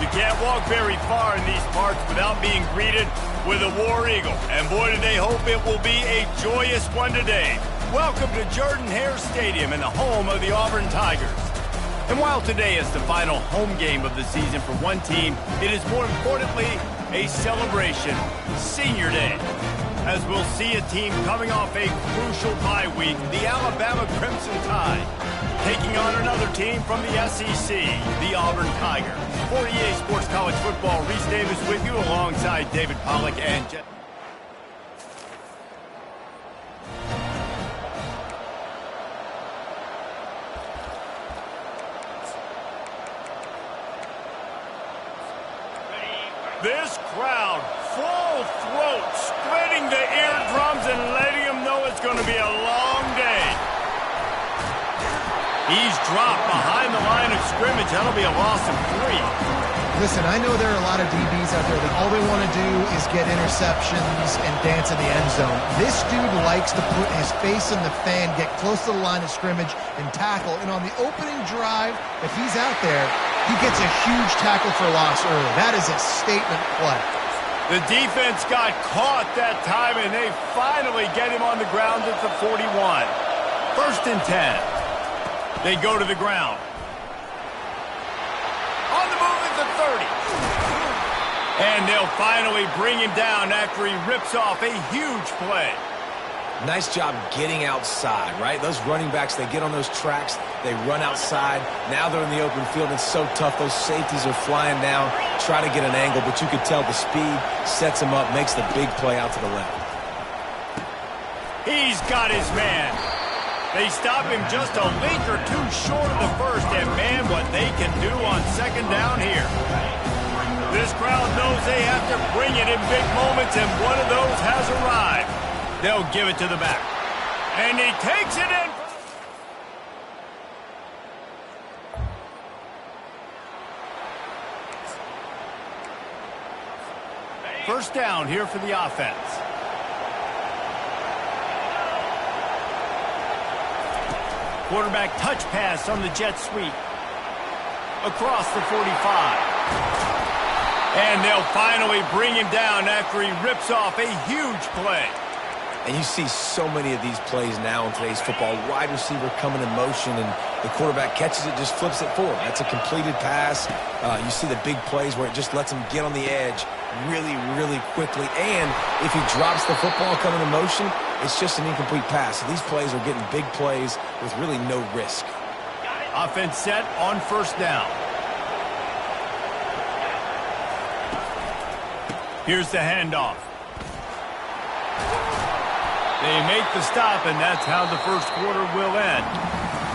You can't walk very far in these parts without being greeted with a War Eagle. And boy, do they hope it will be a joyous one today. Welcome to Jordan-Hare Stadium and the home of the Auburn Tigers. And while today is the final home game of the season for one team, it is more importantly a celebration, Senior Day. As we'll see a team coming off a crucial bye week, the Alabama Crimson Tide, taking on another team from the SEC, the Auburn Tigers. For EA Sports College Football, Reese Davis with you alongside David Pollack and Jet. This crowd, full throat, splitting the eardrums and letting them know it's going to be a long day. He's dropped behind the line of scrimmage. That'll be a loss of 3. Listen, I know there are a lot of DBs out there that all they want to do is get interceptions and dance in the end zone. This dude likes to put his face in the fan, get close to the line of scrimmage, and tackle. And on the opening drive, if he's out there, he gets a huge tackle for loss early. That is a statement play. The defense got caught that time, and they finally get him on the ground at the 41. 1st and 10. They go to the ground. On the move at the 30. And they'll finally bring him down after he rips off a huge play. Nice job getting outside, right? Those running backs, they get on those tracks, they run outside. Now they're in the open field. It's so tough. Those safeties are flying down, try to get an angle, but you could tell the speed sets him up, makes the big play out to the left. He's got his man. They stop him just a link or two short of the first, and man, what they can do on 2nd down here. This crowd knows they have to bring it in big moments, and one of those has arrived. They'll give it to the back. And he takes it in. 1st down here for the offense. Quarterback touch pass on the jet sweep. Across the 45. And they'll finally bring him down after he rips off a huge play. And you see so many of these plays now in today's football. Wide receiver coming in motion, and the quarterback catches it, just flips it forward. That's a completed pass. You see the big plays where it just lets him get on the edge really, really quickly. And if he drops the football coming in motion, it's just an incomplete pass. So these plays are getting big plays with really no risk. Offense set on 1st down. Here's the handoff. They make the stop, and that's how the 1st quarter will end.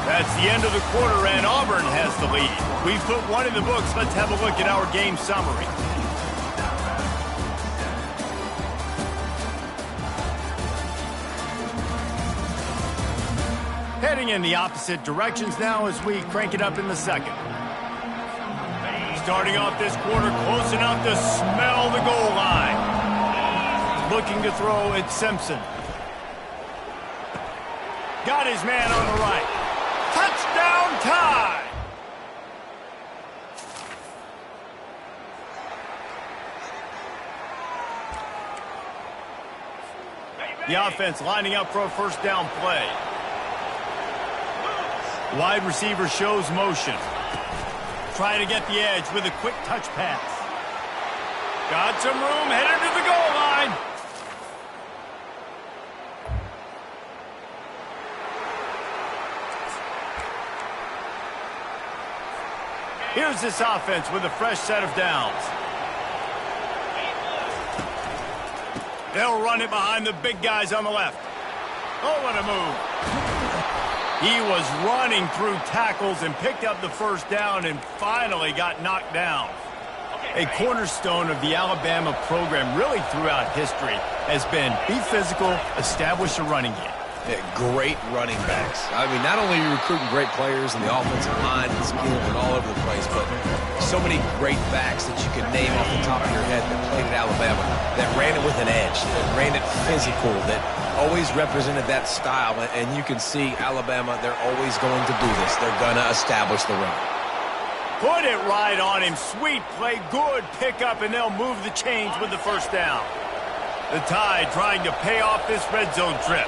That's the end of the quarter, and Auburn has the lead. We've put one in the books. Let's have a look at our game summary. Heading in the opposite directions now as we crank it up in the 2nd. Starting off this quarter close enough to smell the goal line. Looking to throw at Simpson. Got his man on the right. Touchdown Tide! The offense lining up for a 1st down play. Wide receiver shows motion. Trying to get the edge with a quick touch pass. Got some room, headed to the goal line. Here's this offense with a fresh set of downs. They'll run it behind the big guys on the left. Oh, what a move. He was running through tackles and picked up the 1st down and finally got knocked down. A cornerstone of the Alabama program really throughout history has been be physical, establish a running game. Yeah, great running backs. I mean, not only are you recruiting great players in the offensive line and skill and all over the place, but so many great backs that you could name off the top of your head that played at Alabama, that ran it with an edge, that ran it physical, that always represented that style. And you can see Alabama, they're always going to do this. They're going to establish the run. Put it right on him. Sweet play, good pickup, and they'll move the chains with the first down. The Tide trying to pay off this red zone trip.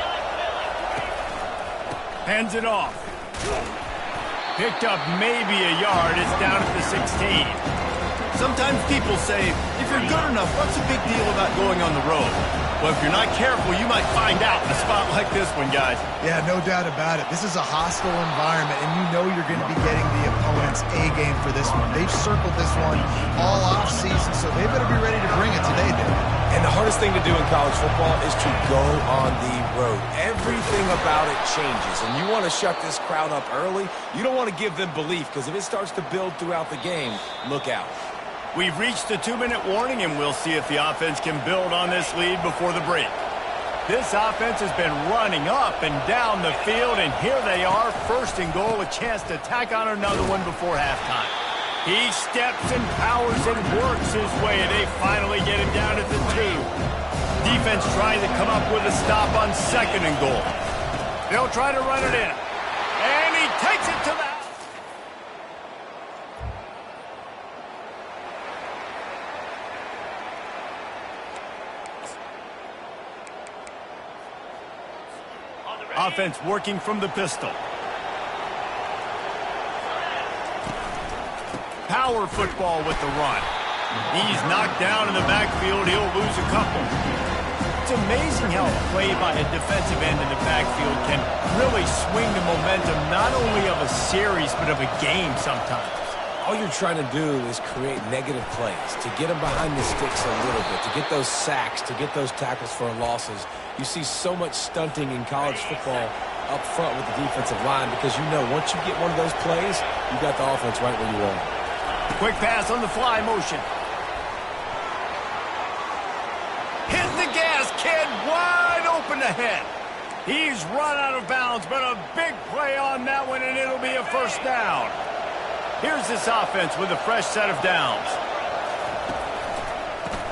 Hands it off. Picked up maybe a yard. It's down at the 16. Sometimes people say, if you're good enough, what's the big deal about going on the road? Well, if you're not careful, you might find out in a spot like this one, guys. Yeah, no doubt about it. This is a hostile environment, and you know you're going to be getting the opponent's A game for this one. They've circled this one all off season, so they better be ready to bring it today, Dave. And the hardest thing to do in college football is to go on the road. Everything about it changes, and you want to shut this crowd up early. You don't want to give them belief, because if it starts to build throughout the game, look out. We've reached the 2-minute warning, and we'll see if the offense can build on this lead before the break. This offense has been running up and down the field, and here they are, first and goal, a chance to tack on another one before halftime. He steps and powers and works his way, and they finally get him down at the 2. Defense trying to come up with a stop on second and goal. They'll try to run it in, and he takes it to the house. Offense working from the pistol. Power football with the run. He's knocked down in the backfield. He'll lose a couple. It's amazing how a play by a defensive end in the backfield can really swing the momentum not only of a series but of a game sometimes. All you're trying to do is create negative plays, to get them behind the sticks a little bit, to get those sacks, to get those tackles for losses. You see so much stunting in college football up front with the defensive line because you know once you get one of those plays, you got the offense right where you want it. Quick pass on the fly motion. Hit the gas, kid, wide open ahead. He's run out of bounds, but a big play on that one, and it'll be a first down. Here's this offense with a fresh set of downs.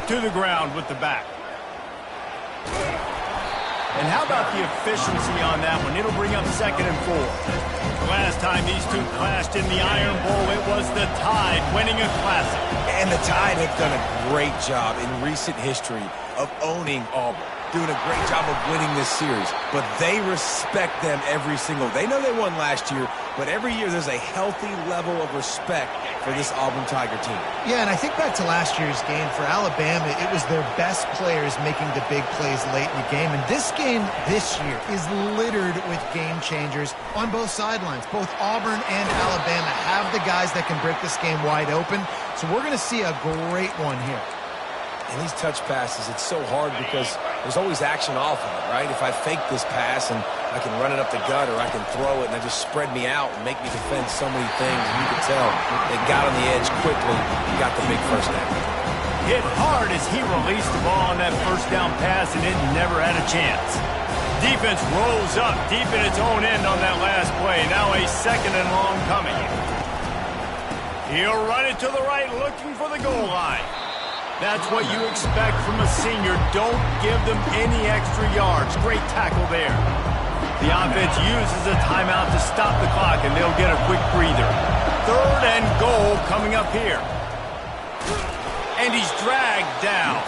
To the ground with the back. And how about the efficiency on that one? It'll bring up second and 4. The last time these two clashed in the Iron Bowl, it was the Tide winning a classic. And the Tide have done a great job in recent history of owning Auburn, doing a great job of winning this series. But they respect them every single. They know they won last year, but every year there's a healthy level of respect for this Auburn Tiger team. Yeah, and I think back to last year's game for Alabama, it was their best players making the big plays late in the game. And this game this year is littered with game changers on both sidelines. Both Auburn and Alabama have the guys that can break this game wide open. So we're going to see a great one here. And these touch passes, it's so hard because there's always action off of it, right? If I fake this pass and I can run it up the gut or I can throw it and they just spread me out and make me defend so many things, and you can tell they got on the edge quickly and got the big first down. Hit hard as he released the ball on that first down pass, and it never had a chance. Defense rolls up deep in its own end on that last play. Now a second and long coming. He'll run it to the right, looking for the goal line. That's what you expect from a senior. Don't give them any extra yards. Great tackle there. The offense uses a timeout to stop the clock, and they'll get a quick breather. Third and goal coming up here. And he's dragged down.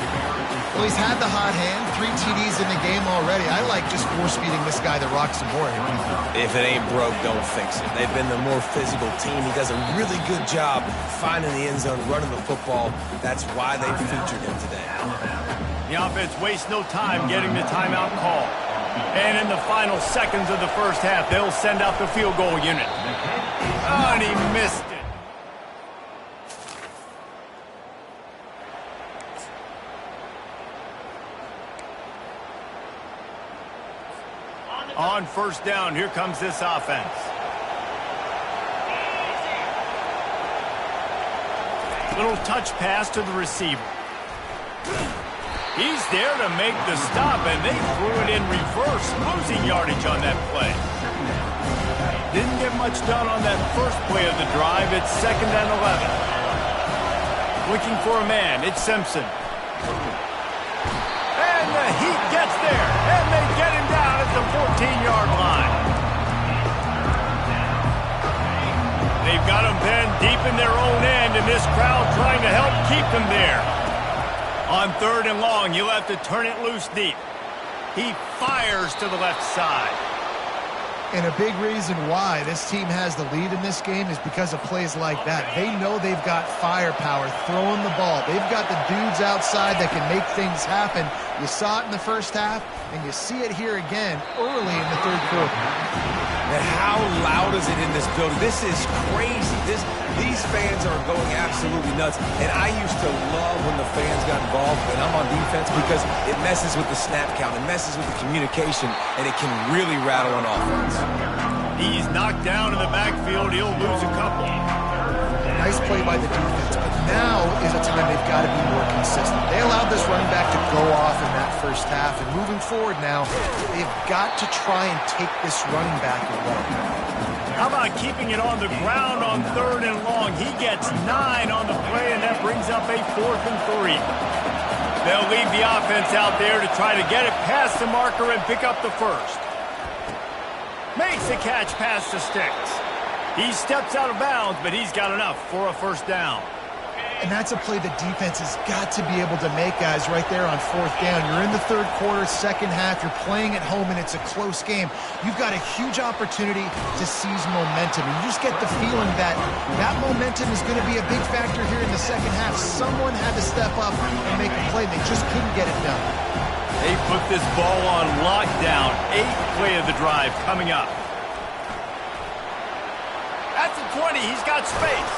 Well, he's had the hot hand, 3 TDs in the game already. I like just force-feeding this guy the rock some more here. If it ain't broke, don't fix it. They've been the more physical team. He does a really good job finding the end zone, running the football. That's why they featured him today. The offense wastes no time getting the timeout call. And in the final seconds of the first half, they'll send out the field goal unit. Oh, and he missed it. On first down, here comes this offense. Little touch pass to the receiver. He's there to make the stop, and they threw it in reverse, losing yardage on that play. Didn't get much done on that first play of the drive. It's second and 11. Looking for a man. It's Simpson. And the Heat gets there, and they get him down at the 14-yard line. They've got them pinned deep in their own end, and this crowd trying to help keep them there. On 3rd and long, he'll have to turn it loose deep. He fires to the left side. And a big reason why this team has the lead in this game is because of plays like that. They know they've got firepower throwing the ball. They've got the dudes outside that can make things happen. You saw it in the first half, and you see it here again early in the 3rd quarter. And how loud is it in this building? This is crazy. These fans are going absolutely nuts. And I used to love when the fans got involved when I'm on defense because it messes with the snap count. It messes with the communication, and it can really rattle an offense. He's knocked down in the backfield. He'll lose a couple. Nice play by the defense, but now is a time they've got to be more consistent. They allowed this running back to go off in that first half, and moving forward now, they've got to try and take this running back away. How about keeping it on the ground on 3rd and long? He gets 9 on the play, and that brings up a 4th and 3. They'll leave the offense out there to try to get it past the marker and pick up the first. Makes the catch past the sticks. He steps out of bounds, but he's got enough for a 1st down. And that's a play the defense has got to be able to make, guys, right there on 4th down. You're in the 3rd quarter, 2nd half. You're playing at home, and it's a close game. You've got a huge opportunity to seize momentum. And you just get the feeling that that momentum is going to be a big factor here in the 2nd half. Someone had to step up and make a play. They just couldn't get it done. They put this ball on lockdown. 8th play of the drive coming up. At the 20, he's got space.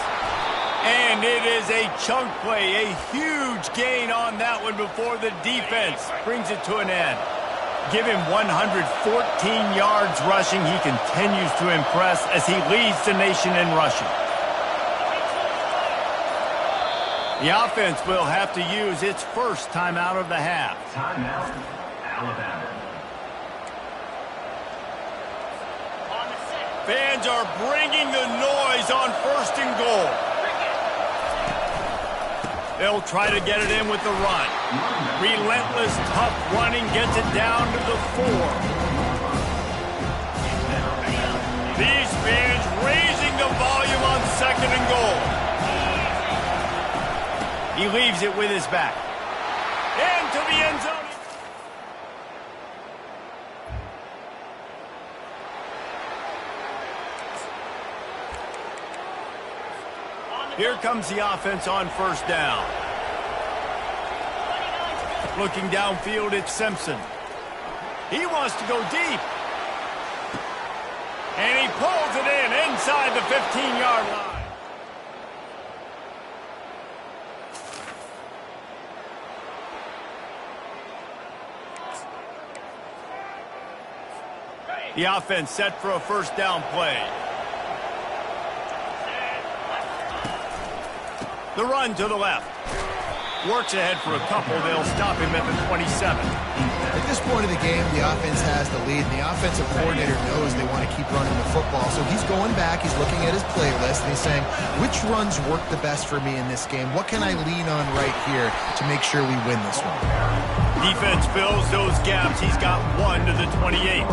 And it is a chunk play, a huge gain on that one before the defense brings it to an end. Give him 114 yards rushing. He continues to impress as he leads the nation in rushing. The offense will have to use its first timeout of the half. Timeout, Alabama. Fans are bringing the noise on 1st and goal. They'll try to get it in with the run. Relentless, tough running gets it down to the 4. These fans raising the volume on 2nd and goal. He leaves it with his back. Into the end zone. Here comes the offense on 1st down. Looking downfield, it's Simpson. He wants to go deep. And he pulls it in inside the 15-yard line. The offense set for a 1st down play. The run to the left. Works ahead for a couple. They'll stop him at the 27. At this point of the game, the offense has the lead, and the offensive coordinator knows they want to keep running the football. So he's going back, he's looking at his playlist, and he's saying, which runs work the best for me in this game? What can I lean on right here to make sure we win this one? Defense fills those gaps. He's got 1 to the 28.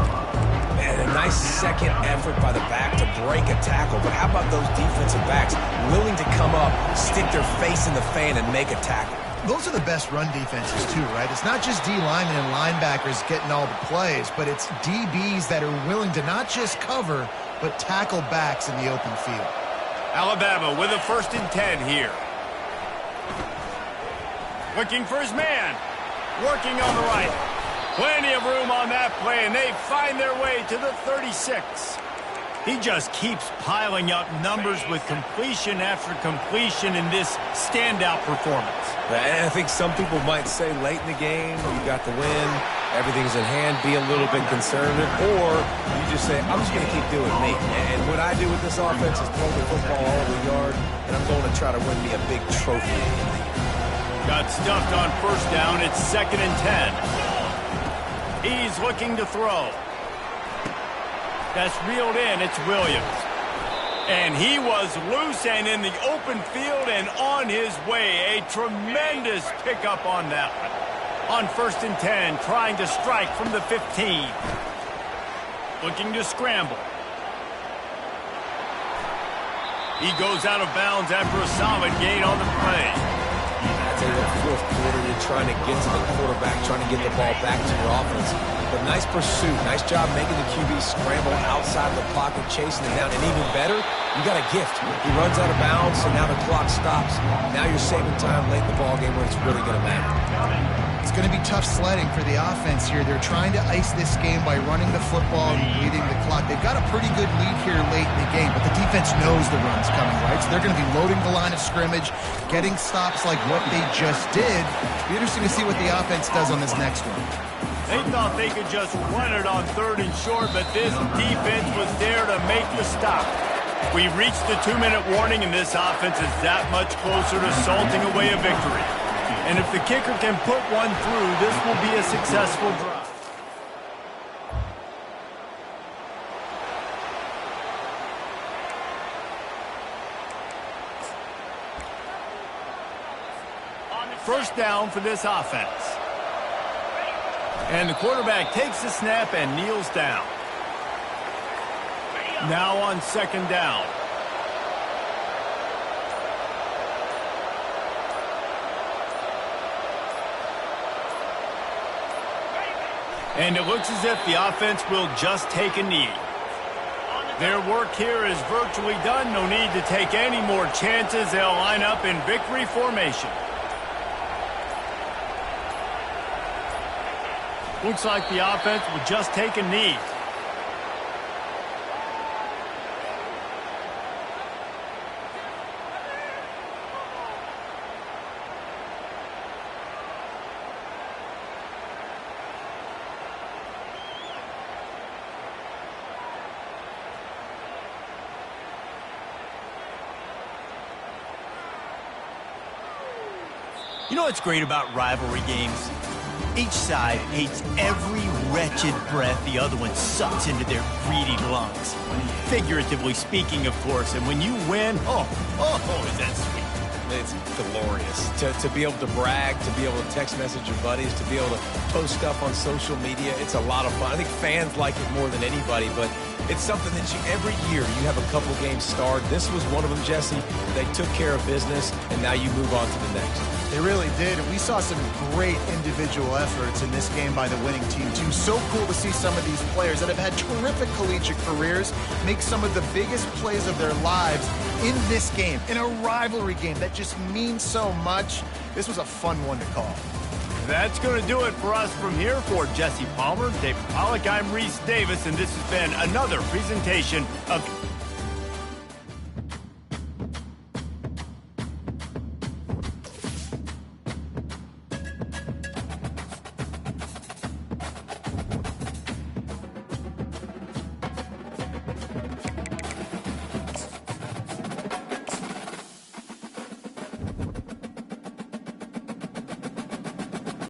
And a nice second effort by the back to break a tackle. But how about those defensive backs willing to come up, stick their face in the fan, and make a tackle? Those are the best run defenses, too, right? It's not just D linemen and linebackers getting all the plays, but it's DBs that are willing to not just cover, but tackle backs in the open field. Alabama with a 1st and 10 here. Looking for his man. Working on the right. Plenty of room on that play, and they find their way to the 36. He just keeps piling up numbers with completion after completion in this standout performance. And I think some people might say late in the game, you got the win, everything's in hand, be a little bit conservative, or you just say, I'm just going to keep doing me. And what I do with this offense is throw the football all over the yard, and I'm going to try to win me a big trophy. Got stuffed on 1st down. It's 2nd and 10. He's looking to throw. That's reeled in. It's Williams. And he was loose and in the open field and on his way. A tremendous pickup on that one. On 1st and 10, trying to strike from the 15. Looking to scramble. He goes out of bounds after a solid gain on the play. That's a fourth quarter. You're trying to get to the quarterback, trying to get the ball back to your offense. But nice pursuit. Nice job making the QB scramble outside of the pocket, chasing it down. And even better, you got a gift. He runs out of bounds, so now the clock stops. Now you're saving time late in the ballgame when it's really going to matter. It's going to be tough sledding for the offense here. They're trying to ice this game by running the football and bleeding the clock. They've got a pretty good lead here late in the game, but the defense knows the run's coming, right? So they're going to be loading the line of scrimmage, getting stops like what they just did. It'll be interesting to see what the offense does on this next one. They thought they could just run it on 3rd and short, but this defense was there to make the stop. We've reached the 2-minute warning, and this offense is that much closer to salting away a victory. And if the kicker can put one through, this will be a successful drive. First down for this offense. And the quarterback takes the snap and kneels down. Now on 2nd down. And it looks as if the offense will just take a knee. Their work here is virtually done. No need to take any more chances. They'll line up in victory formation. Looks like the offense will just take a knee. You know what's great about rivalry games? Each side hates every wretched breath the other one sucks into their greedy lungs. Figuratively speaking, of course, and when you win, is that sweet. It's glorious. To be able to brag, to be able to text message your buddies, to be able to post stuff on social media, it's a lot of fun. I think fans like it more than anybody, but it's something that every year you have a couple games starred. This was one of them, Jesse. They took care of business, and now you move on to the next. They really did, and we saw some great individual efforts in this game by the winning team, too. So cool to see some of these players that have had terrific collegiate careers make some of the biggest plays of their lives in this game, in a rivalry game that just means so much. This was a fun one to call. That's going to do it for us from here. For Jesse Palmer, David Pollack, I'm Reese Davis, and this has been another presentation of